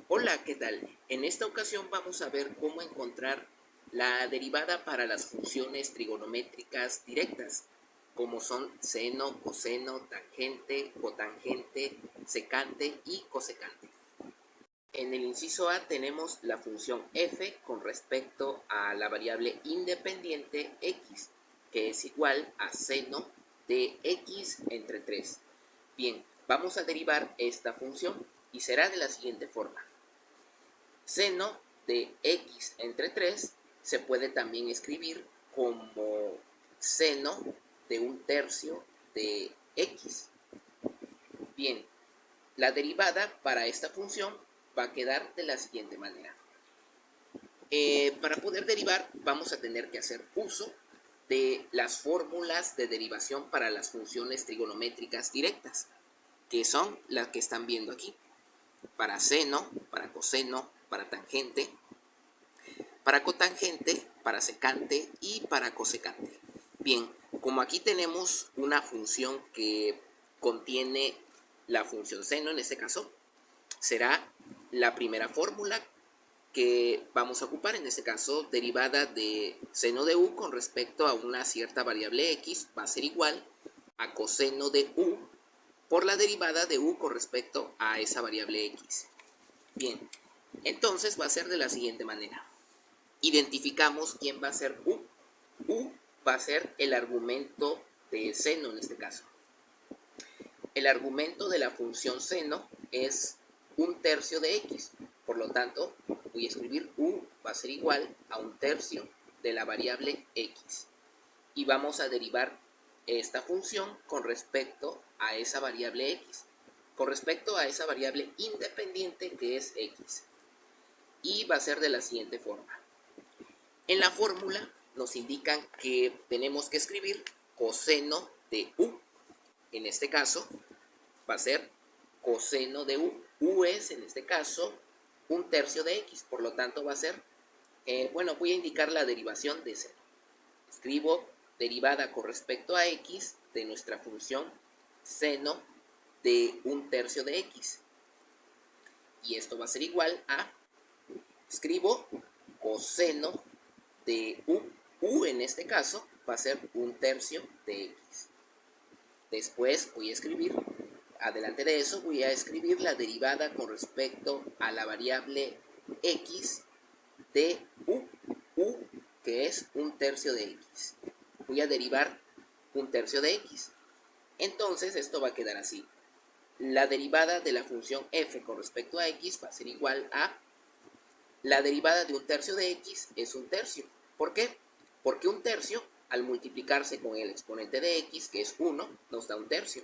Hola, ¿qué tal? En esta ocasión vamos a ver cómo encontrar la derivada para las funciones trigonométricas directas, como son seno, coseno, tangente, cotangente, secante y cosecante. En el inciso A tenemos la función f con respecto a la variable independiente x, que es igual a seno de x entre 3. Bien, vamos a derivar esta función y será de la siguiente forma. Seno de x entre 3 se puede también escribir como seno de un tercio de x. Bien, la derivada para esta función va a quedar de la siguiente manera. Para poder derivar vamos a tener que hacer uso de las fórmulas de derivación para las funciones trigonométricas directas, que son las que están viendo aquí. Para seno, para coseno, para tangente, para cotangente, para secante y para cosecante. Bien, como aquí tenemos una función que contiene la función seno, en este caso, será la primera fórmula que vamos a ocupar, en este caso, derivada de seno de u con respecto a una cierta variable x, va a ser igual a coseno de u por la derivada de u con respecto a esa variable x. Bien, entonces va a ser de la siguiente manera. Identificamos quién va a ser u. U va a ser el argumento de seno en este caso. El argumento de la función seno es un tercio de x. Por lo tanto, voy a escribir u va a ser igual a un tercio de la variable x. Y vamos a derivar esta función con respecto a esa variable x. Con respecto a esa variable independiente que es x. Y va a ser de la siguiente forma. En la fórmula nos indican que tenemos que escribir coseno de u. En este caso va a ser coseno de u. U es en este caso un tercio de x, por lo tanto va a ser, voy a indicar la derivación de seno. Escribo derivada con respecto a x de nuestra función seno de un tercio de x. Y esto va a ser igual a, escribo coseno de u. U en este caso va a ser un tercio de x. Después voy a escribir, adelante de eso, voy a escribir la derivada con respecto a la variable x de u. U que es un tercio de x. Voy a derivar un tercio de x. Entonces esto va a quedar así. La derivada de la función f con respecto a x va a ser igual a la derivada de un tercio de x es un tercio. ¿Por qué? Porque un tercio, al multiplicarse con el exponente de x, que es 1, nos da un tercio.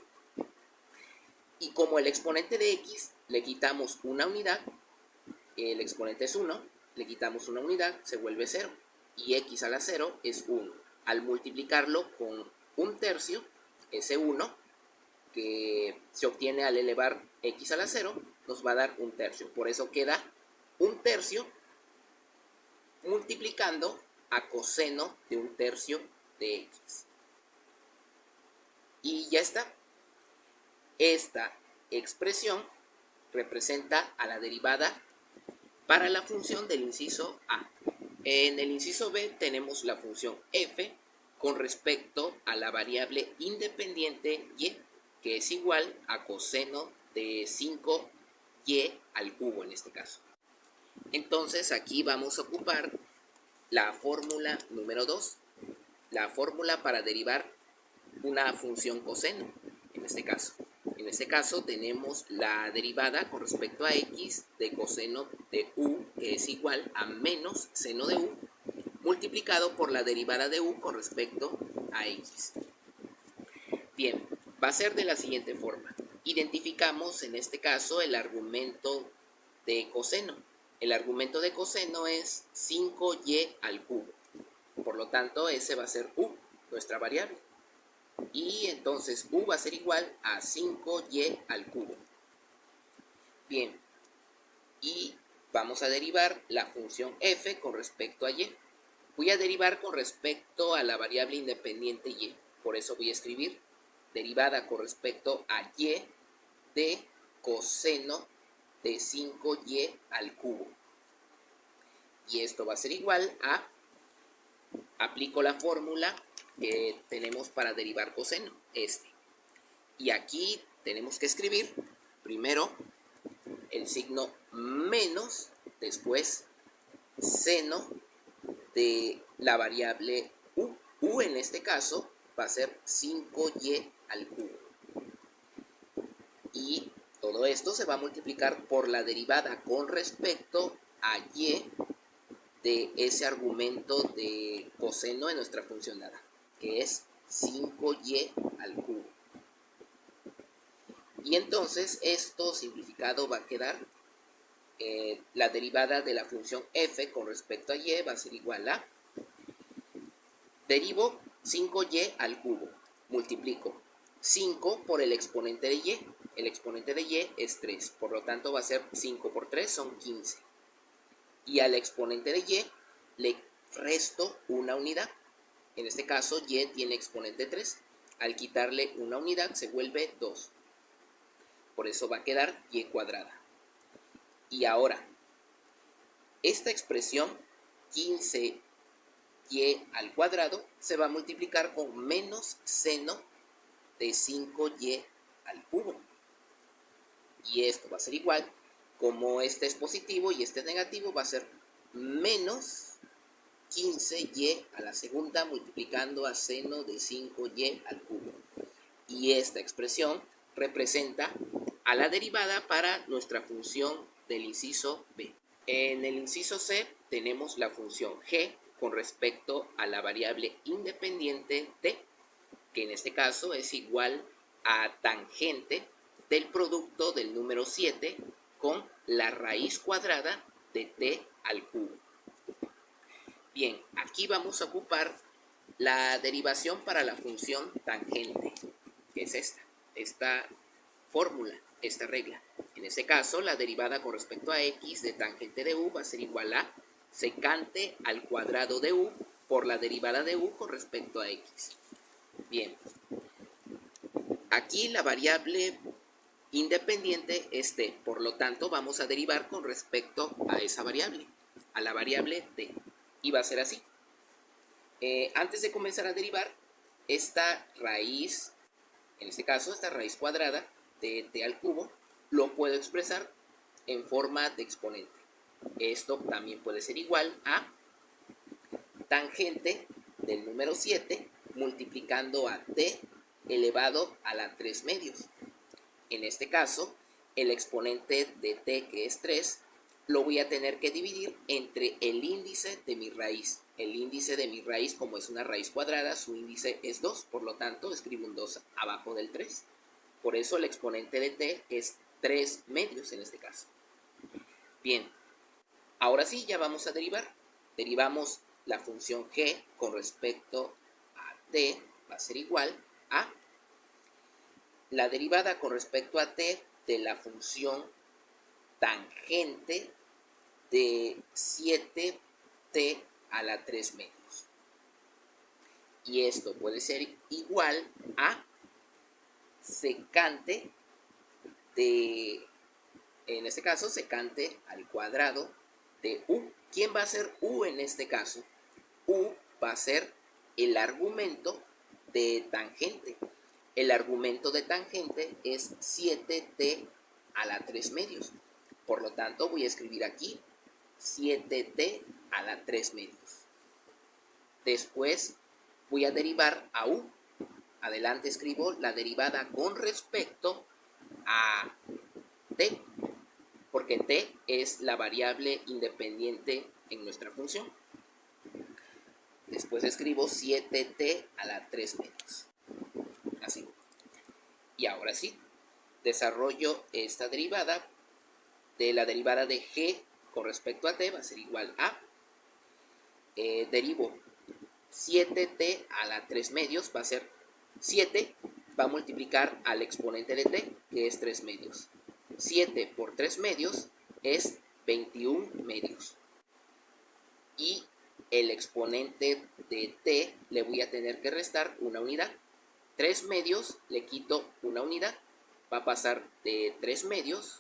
Y como el exponente de x le quitamos una unidad, el exponente es 1, le quitamos una unidad, se vuelve 0. Y x a la 0 es 1. Al multiplicarlo con un tercio, ese 1, que se obtiene al elevar x a la 0, nos va a dar un tercio. Por eso queda un tercio multiplicando a coseno de un tercio de x. Y ya está. Esta expresión representa a la derivada para la función del inciso A. En el inciso B tenemos la función f con respecto a la variable independiente y, que es igual a coseno de 5y al cubo en este caso. Entonces aquí vamos a ocupar la fórmula número 2, la fórmula para derivar una función coseno, en este caso. En este caso tenemos la derivada con respecto a x de coseno de u, que es igual a menos seno de u, multiplicado por la derivada de u con respecto a x. Bien, va a ser de la siguiente forma. Identificamos en este caso el argumento de coseno. El argumento de coseno es 5y al cubo. Por lo tanto, ese va a ser u, nuestra variable. Y entonces u va a ser igual a 5y al cubo. Bien, y vamos a derivar la función f con respecto a y. Voy a derivar con respecto a la variable independiente y. Por eso voy a escribir derivada con respecto a y de coseno de 5y al cubo. Y esto va a ser igual a, aplico la fórmula que tenemos para derivar coseno, Y aquí tenemos que escribir primero el signo menos, después seno de la variable u. U en este caso va a ser 5y al cubo. Y todo esto se va a multiplicar por la derivada con respecto a y de ese argumento de coseno en nuestra función dada, que es 5y al cubo. Y entonces esto simplificado va a quedar, la derivada de la función f con respecto a y va a ser igual a, derivo 5y al cubo, multiplico 5 por el exponente de y. El exponente de y es 3, por lo tanto va a ser 5 por 3 son 15. Y al exponente de y le resto una unidad. En este caso y tiene exponente 3. Al quitarle una unidad se vuelve 2. Por eso va a quedar y cuadrada. Y ahora, esta expresión 15y al cuadrado se va a multiplicar con menos seno de 5y al cubo. Y esto va a ser igual, como este es positivo y este es negativo, va a ser menos 15y a la segunda multiplicando a seno de 5y al cubo. Y esta expresión representa a la derivada para nuestra función del inciso B. En el inciso C tenemos la función g con respecto a la variable independiente t, que en este caso es igual a tangente del producto del número 7 con la raíz cuadrada de t al cubo. Bien, aquí vamos a ocupar la derivación para la función tangente, que es esta fórmula, esta regla. En este caso, la derivada con respecto a x de tangente de u va a ser igual a secante al cuadrado de u por la derivada de u con respecto a x. Bien, aquí la variable independiente es t, por lo tanto vamos a derivar con respecto a esa variable, a la variable t, y va a ser así. Antes de comenzar a derivar, esta raíz, en este caso esta raíz cuadrada de t al cubo, lo puedo expresar en forma de exponente. Esto también puede ser igual a tangente del número 7 multiplicando a t elevado a la 3 medios. En este caso, el exponente de t, que es 3, lo voy a tener que dividir entre el índice de mi raíz. El índice de mi raíz, como es una raíz cuadrada, su índice es 2, por lo tanto escribo un 2 abajo del 3. Por eso el exponente de t es 3 medios en este caso. Bien, ahora sí ya vamos a derivar. Derivamos la función g con respecto a t, va a ser igual a la derivada con respecto a t de la función tangente de 7t a la 3 medios. Y esto puede ser igual a secante de, en este caso, secante al cuadrado de u. ¿Quién va a ser u en este caso? U va a ser el argumento de tangente. El argumento de tangente es 7t a la 3 medios. Por lo tanto, voy a escribir aquí 7t a la 3 medios. Después voy a derivar a u. Adelante escribo la derivada con respecto a t, porque t es la variable independiente en nuestra función. Después escribo 7t a la 3 medios. Así. Y ahora sí, desarrollo esta derivada. De la derivada de g con respecto a t va a ser igual a, derivo 7t a la 3 medios, va a ser 7, va a multiplicar al exponente de t, que es 3 medios. 7 por 3 medios es 21 medios. Y el exponente de t le voy a tener que restar una unidad. 3 medios le quito una unidad, va a pasar de 3 medios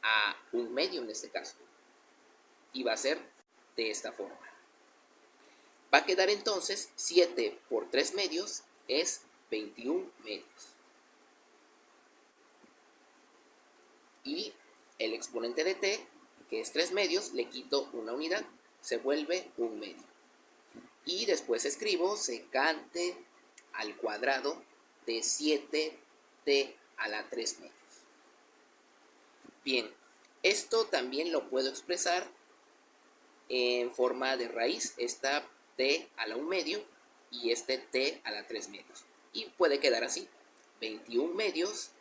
a un medio en este caso. Y va a ser de esta forma. Va a quedar entonces 7 por 3 medios es 21 medios. Y el exponente de t, que es 3 medios, le quito una unidad, se vuelve un medio. Y después escribo secante al cuadrado de 7t a la 3 medios. Bien, esto también lo puedo expresar en forma de raíz, esta t a la 1 medio y este t a la 3 medios. Y puede quedar así, 21 medios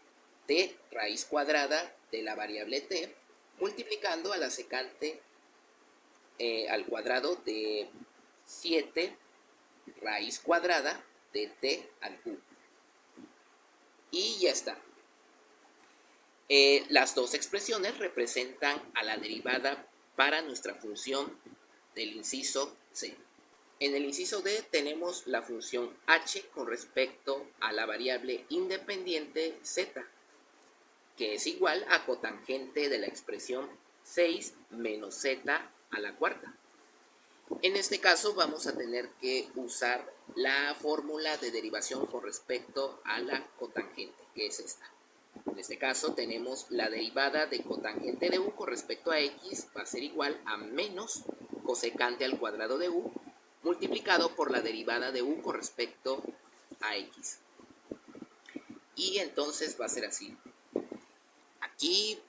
t raíz cuadrada de la variable t multiplicando a la secante al cuadrado de 7 raíz cuadrada de t al cubo. Y ya está. Las dos expresiones representan a la derivada para nuestra función del inciso C. En el inciso D tenemos la función h con respecto a la variable independiente z, que es igual a cotangente de la expresión 6 menos z a la cuarta. En este caso vamos a tener que usar la fórmula de derivación con respecto a la cotangente, que es esta. En este caso tenemos la derivada de cotangente de u con respecto a x va a ser igual a menos cosecante al cuadrado de u multiplicado por la derivada de u con respecto a x. Y entonces va a ser así. Aquí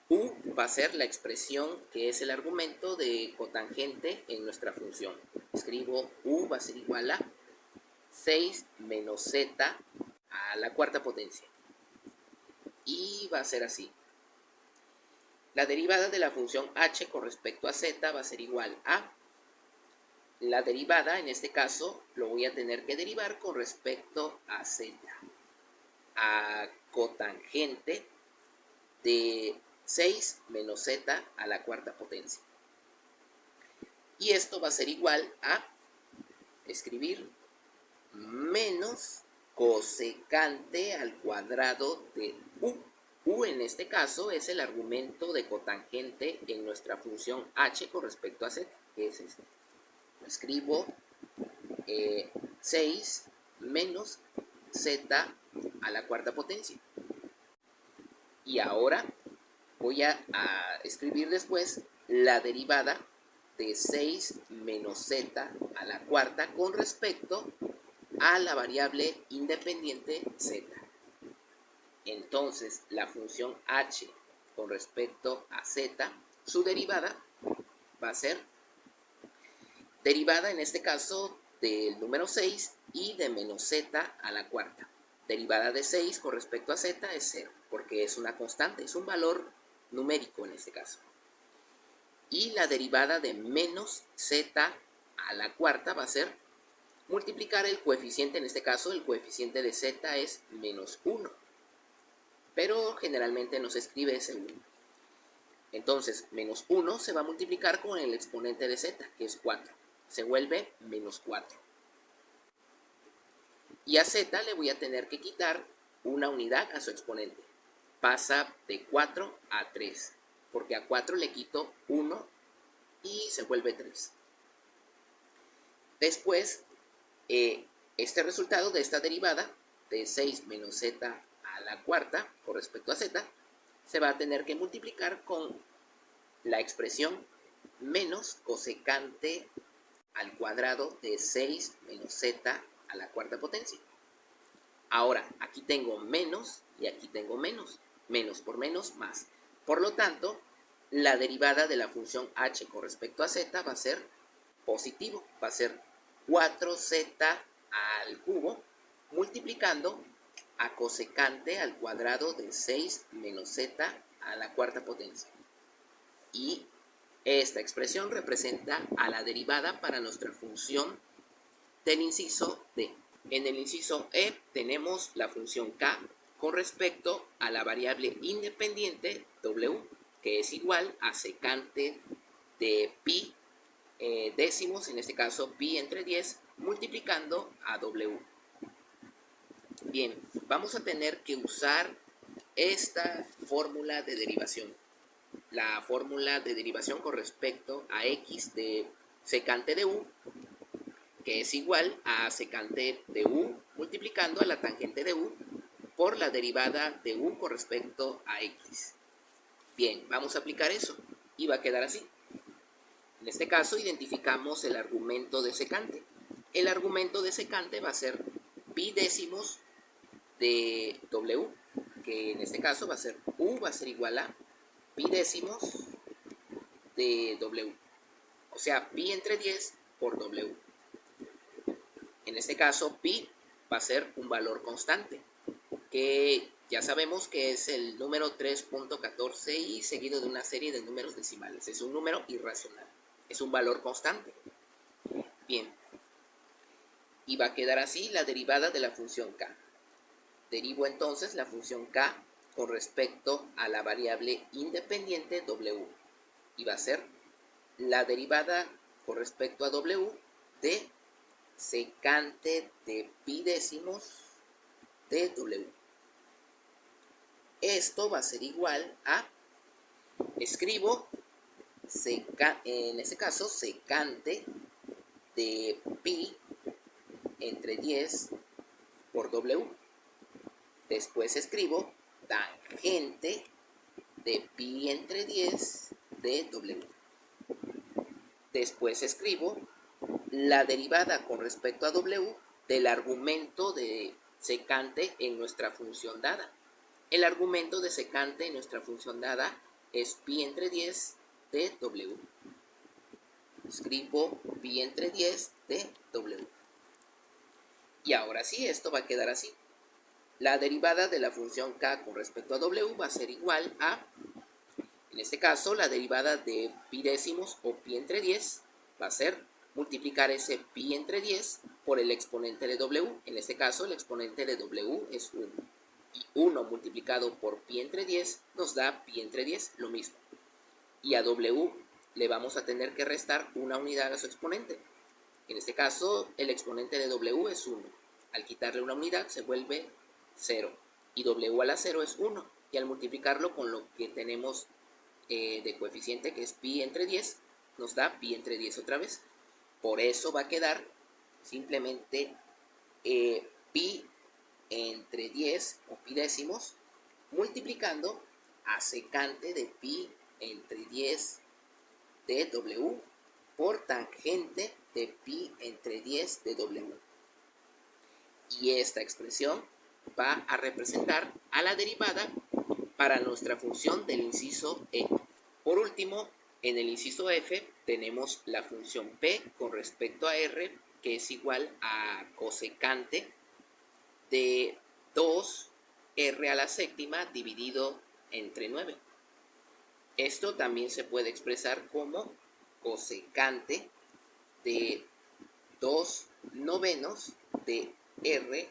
u va a ser la expresión que es el argumento de cotangente en nuestra función. Escribo u va a ser igual a 6 menos z a la cuarta potencia. Y va a ser así. La derivada de la función h con respecto a z va a ser igual a la derivada, en este caso, lo voy a tener que derivar con respecto a z, a cotangente de 6 menos z a la cuarta potencia. Y esto va a ser igual a escribir menos cosecante al cuadrado de u. U en este caso es el argumento de cotangente en nuestra función h con respecto a z, que es este. Escribo 6 menos z a la cuarta potencia. Y ahora voy a escribir después la derivada de 6 menos z a la cuarta con respecto a la variable independiente z. Entonces, la función h con respecto a z, su derivada va a ser derivada en este caso del número 6 y de menos z a la cuarta. Derivada de 6 con respecto a z es 0, porque es una constante, es un valor numérico en este caso. Y la derivada de menos z a la cuarta va a ser multiplicar el coeficiente, en este caso el coeficiente de z es menos 1, pero generalmente no se escribe ese 1. Entonces, menos 1 se va a multiplicar con el exponente de z, que es 4. Se vuelve menos 4. Y a z le voy a tener que quitar una unidad a su exponente. Pasa de 4 a 3, porque a 4 le quito 1 y se vuelve 3. Después, este resultado de esta derivada de 6 menos z a la cuarta con respecto a z se va a tener que multiplicar con la expresión menos cosecante al cuadrado de 6 menos z a la cuarta potencia. Ahora, aquí tengo menos y aquí tengo menos. Menos por menos, más. Por lo tanto, la derivada de la función h con respecto a z va a ser positivo. Va a ser 4z al cubo multiplicando a cosecante al cuadrado de 6 menos z a la cuarta potencia. Y esta expresión representa a la derivada para nuestra función del inciso D. En el inciso E tenemos la función k con respecto a la variable independiente w, que es igual a secante de pi décimos, en este caso pi entre 10, multiplicando a w. Bien, vamos a tener que usar esta fórmula de derivación. la fórmula de derivación con respecto a x de secante de u, que es igual a secante de u multiplicando a la tangente de u por la derivada de u con respecto a x. Bien, vamos a aplicar eso y va a quedar así. En este caso identificamos el argumento de secante. El argumento de secante va a ser pi décimos de w, que en este caso va a ser u va a ser igual a pi décimos de w, o sea, pi entre 10 por w. En este caso, pi va a ser un valor constante, que ya sabemos que es el número 3.14 y seguido de una serie de números decimales. Es un número irracional, es un valor constante. Bien, y va a quedar así la derivada de la función k. Derivo entonces la función k con respecto a la variable independiente w. Y va a ser la derivada con respecto a w de secante de pi décimos de w. Esto va a ser igual a, escribo, en este caso, secante de pi entre 10 por w. Después escribo tangente de pi entre 10 de w. Después escribo la derivada con respecto a w del argumento de secante en nuestra función dada. El argumento de secante en nuestra función dada es pi entre 10 de w. Escribo pi entre 10 de w. Y ahora sí, esto va a quedar así. La derivada de la función k con respecto a w va a ser igual a, en este caso, la derivada de pi décimos o pi entre 10 va a ser multiplicar ese pi entre 10 por el exponente de w. En este caso, el exponente de w es 1. Y 1 multiplicado por pi entre 10 nos da pi entre 10, lo mismo. Y a w le vamos a tener que restar una unidad a su exponente. En este caso, el exponente de w es 1. Al quitarle una unidad se vuelve 0. Y w a la 0 es 1. Y al multiplicarlo con lo que tenemos de coeficiente, que es pi entre 10, nos da pi entre 10 otra vez. Por eso va a quedar simplemente pi entre 10 o pi décimos multiplicando a secante de pi entre 10 de w por tangente de pi entre 10 de w. Y esta expresión va a representar a la derivada para nuestra función del inciso e. Por último, en el inciso f tenemos la función p con respecto a r, que es igual a cosecante de 2r a la séptima dividido entre 9. Esto también se puede expresar como cosecante de 2 novenos de r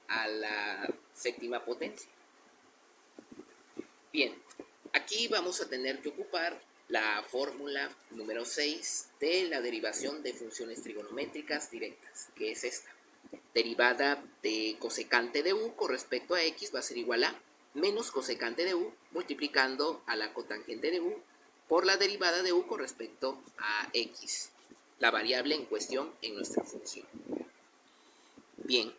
a la séptima potencia. Bien, aquí vamos a tener que ocupar la fórmula número 6 de la derivación de funciones trigonométricas directas, que es esta. Derivada de cosecante de u con respecto a x va a ser igual a menos cosecante de u multiplicando a la cotangente de u por la derivada de u con respecto a x, la variable en cuestión en nuestra función. Bien,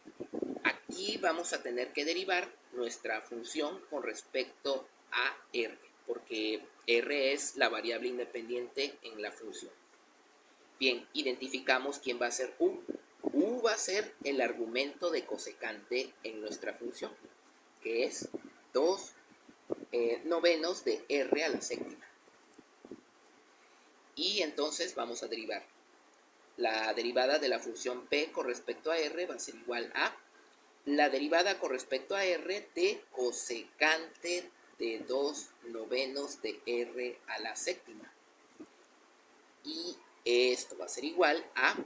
aquí vamos a tener que derivar nuestra función con respecto a r, porque r es la variable independiente en la función. Bien, identificamos quién va a ser u. U va a ser el argumento de cosecante en nuestra función, que es 2 novenos de r a la séptima. Y entonces vamos a derivar. La derivada de la función p con respecto a r va a ser igual a la derivada con respecto a r de cosecante de 2 novenos de r a la séptima. Y esto va a ser igual a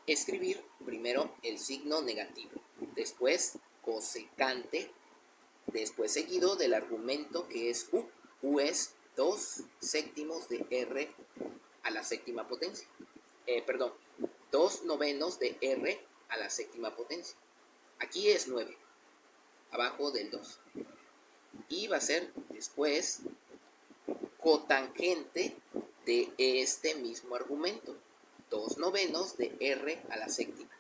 escribir primero el signo negativo, después cosecante, después seguido del argumento que es u. U es 2 séptimos de r a la séptima potencia. 2 novenos de r a la séptima potencia. Aquí es 9, abajo del 2. Y va a ser después cotangente de este mismo argumento, 2/9 de r a la séptima.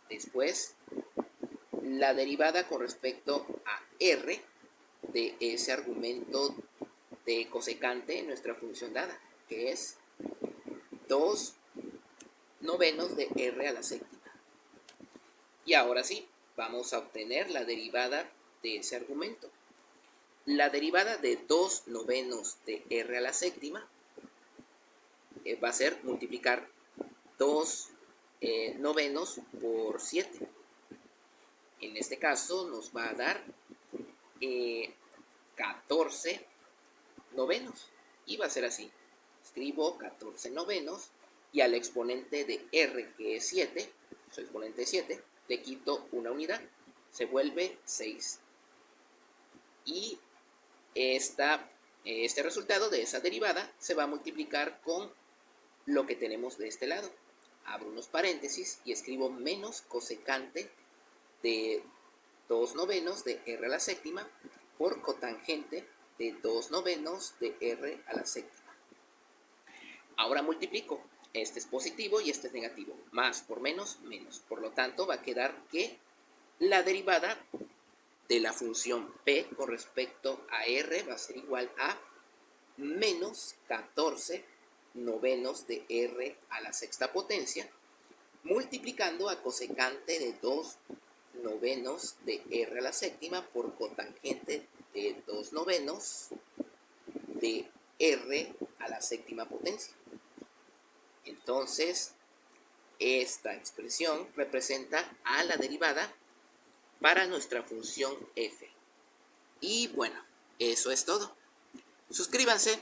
Después, la derivada con respecto a r de ese argumento de cosecante en nuestra función dada, que es 2/9 de r a la séptima. Y ahora sí, vamos a obtener la derivada de ese argumento. La derivada de 2/9 de r a la séptima va a ser multiplicar 2/9 por 7. En este caso nos va a dar 14/9. Y va a ser así. Escribo 14/9 y al exponente de r, que es 7, su exponente 7, le quito una unidad. Se vuelve 6. Y este resultado de esa derivada se va a multiplicar con lo que tenemos de este lado. Abro unos paréntesis y escribo menos cosecante de 2/9 de r a la séptima por cotangente de 2/9 de r a la séptima. Ahora multiplico. Este es positivo y este es negativo. Más por menos, menos. Por lo tanto, va a quedar que la derivada de la función p con respecto a r va a ser igual a menos 14/9 de r a la sexta potencia, multiplicando a cosecante de 2/9 de r a la séptima por cotangente de 2/9 de r a la séptima potencia. Entonces, esta expresión representa a la derivada para nuestra función f. Y bueno, eso es todo. Suscríbanse.